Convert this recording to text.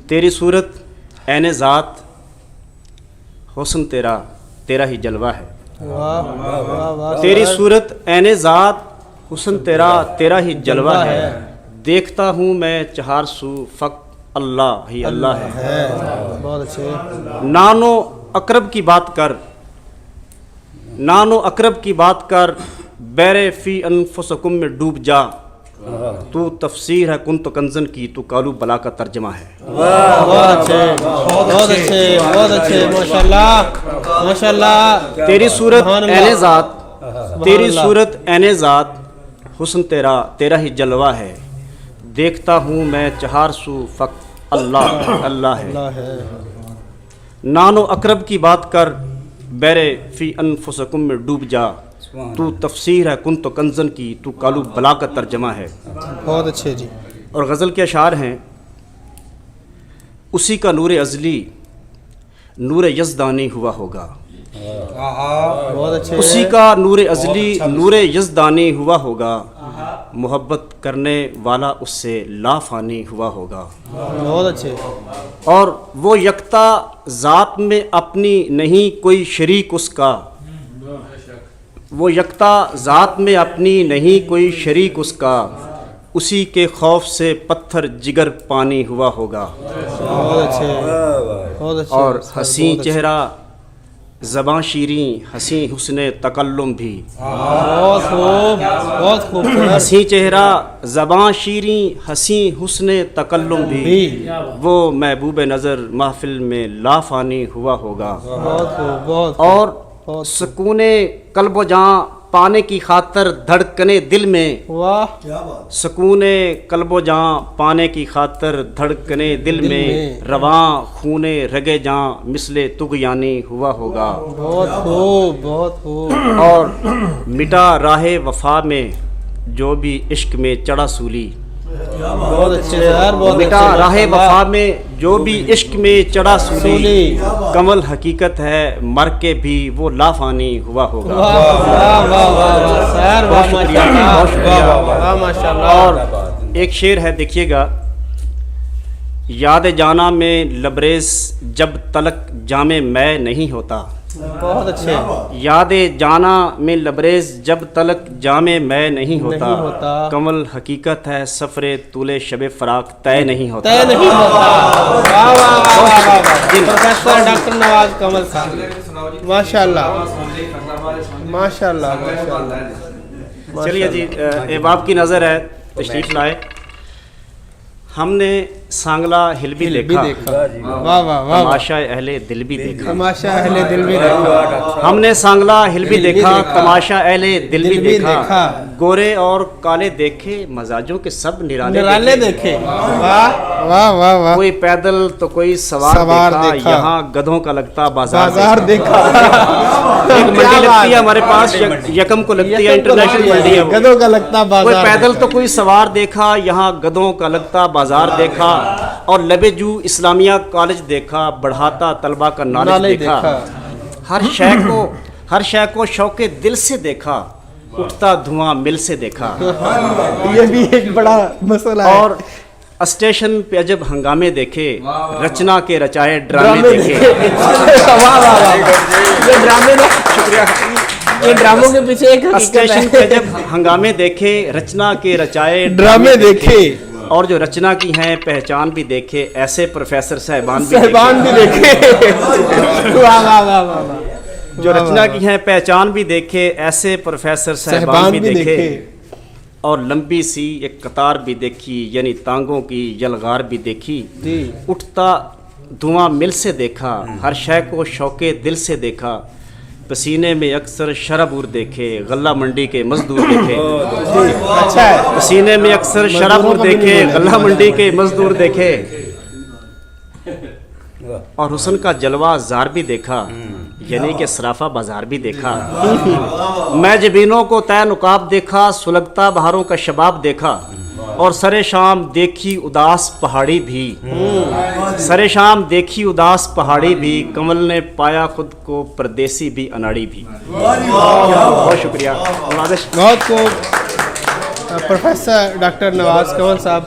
तेरी सूरत ऐने ज़ात हुस्न तेरा तेरा ही जलवा है। वाह वाह वाह वाह। तेरी सूरत ऐने ज़ात हुस्न तेरा तेरा ही जलवा है। देखता हूँ मैं चार सू फ़क़्त अल्लाह ही अल्लाह है। बहुत अच्छे। नानो अकरब की बात कर, नानो अकरब की बात कर, बैरे फ़ी अनफुसकुम में डूब जा। तू तफसीर है कुन तो कंजन की, तू कालू बला का तर्जमा है। बहुत अच्छे बहुत अच्छे बहुत अच्छे। माशाल्लाह माशाल्लाह। तेरी सूरत सुभान ऐने अल्लाह। ज़ात, तेरी सूरत ऐने ज़ात हुस्न तेरा तेरा ही जलवा है। देखता हूँ मैं चार सू फ़क़्त अल्लाह अल्लाह है। अल्लाह है। नानो अकरब की बात कर, बैरे फ़ी अनफुसकुम में डूब जा। तू तफसीर है कुन तो कंजन की, तू कालू बला का तर्जमा है। बहुत अच्छे जी। और गज़ल के अशार हैं, उसी का नूर अज़ली नूर यज़दानी हुआ होगा। बहुत अच्छे। उसी का नूर अज़ली नूर यज़दानी हुआ होगा। मोहब्बत करने वाला उससे लाफ़ानी हुआ होगा। बहुत अच्छे। और वो यकता ज़ात में अपनी नहीं कोई शरीक उसका। वो यकता ज़ात में अपनी नहीं कोई शरीक उसका। उसी के खौफ से पत्थर जिगर पानी हुआ होगा। बहुत अच्छे बहुत अच्छे। और हसी चेहरा ज़बां शीरीं, हसी हुस्ने तकल्लुम भी। बहुत खूब बहुत खूबसूरत। हसी चेहरा ज़बां शीरीं, हसी हुस्ने तकल्लुम भी। वो महबूब नज़र महफिल में लाफ़ानी हुआ होगा। बहुत खूब बहुत और सुकूने कल्ब जां पाने की खातर धड़कने दिल में। वाह। सुकूने कल्ब जां पाने की खातर धड़कने दिल में। रवां खूने रगे जां मिसले तुग़यानी हुआ होगा। बहुत खूब बहुत खूब। और मिटा राहे वफा में जो भी इश्क में चढ़ा सूली। बहुत अच्छे यार बहुत मिटा अच्छे। राहे वफा में जो भी इश्क में चढ़ा सूली। कमल हकीकत है मर के भी वो लाफ़ानी हुआ होगा। वाह वाह वाह वाह सर वाह बहुत शुक्रिया, माशाल्लाह बहुत शुक्रिया। वाह माशाल्लाह। और एक शेर है, देखिएगा। याद जाना में लबरेज जब तलक जामे मैं नहीं होता। बहुत अच्छे। याद जाना में लबरेज जब तलक जामे मैं नहीं होता। कमल हकीकत है सफ़रे तूले शबे फराक तय नहीं होता। तय नहीं होता। वाह वाह वाह वाह वाह। प्रोफेसर डॉक्टर नवाज कमल साहब माशाल्लाह माशाल्लाह माशाल्लाह। चलिए जी, एबाब की नज़र है, तशरीफ़ लाए। हमने सांगला हिल भी देखा, वाह वाह वाह। तमाशा अहले दिल भी देखा। तमाशा अहले दिल भी देखा। हमने सांगला हिल भी देखा, तमाशा अहले दिल भी देखा। गोरे और काले देखे, मजाजों के सब निराले देखे। वाह वाह वाह वाह। कोई पैदल तो कोई सवार देखा। यहाँ गधों का लगता बाजार देखा। एक मंडी लगती है हमारे पास, यकम को लगती है, इंटरनेशनल मंडी है वो। गधों का लगता कोई बाजार। पैदल तो कोई सवार देखा, यहाँ गधों का लगता बाजार देखा। और लबेजू इस्लामिया कॉलेज देखा, बढ़ाता तलबा का नॉलेज देखा। हर शय को शौके दिल से देखा, उठता धुआं मिल से देखा। ये भी एक बड़ा मसला है। और स्टेशन पे अजब हंगामे देखे, रचना के रचाए ड्रामे देखे। वाह वाह वाह। ये ड्रामे ना, शुक्रिया। ये ड्रामों के पीछे एक स्टेशन पे अजब हंगामे देखे, रचना के रचाए ड्रामे देखे। और जो रचना की हैं पहचान भी देखे, ऐसे प्रोफेसर साहिबान भी देखे। वाह वाह वाह वाह। जो रचना की हैं पहचान भी देखे, ऐसे प्रोफेसर साहिबान भी देखे। और लंबी सी एक कतार भी देखी, यानी तांगों की यलगार भी देखी। उठता धुआं मिल से देखा, हर शय को शौके दिल से देखा। पसीने में अक्सर शराबूर देखे, गल्ला मंडी के मजदूर देखे। अच्छा है। पसीने में अक्सर शराबूर देखे, गल्ला मंडी के मजदूर देखे। और हुस्न का जलवा जार भी देखा, यानी कि सराफा बाजार भी देखा। मैं जबीनों को तय नुकाब देखा, सुलगता बहारों का शबाब देखा। और सरे शाम देखी उदास पहाड़ी भी, सरे शाम देखी उदास पहाड़ी भी। कमल ने पाया खुद को परदेसी भी अनाड़ी भी। बहुत शुक्रिया। बहुत खूब। प्रोफेसर डॉक्टर नवाज कमल साहब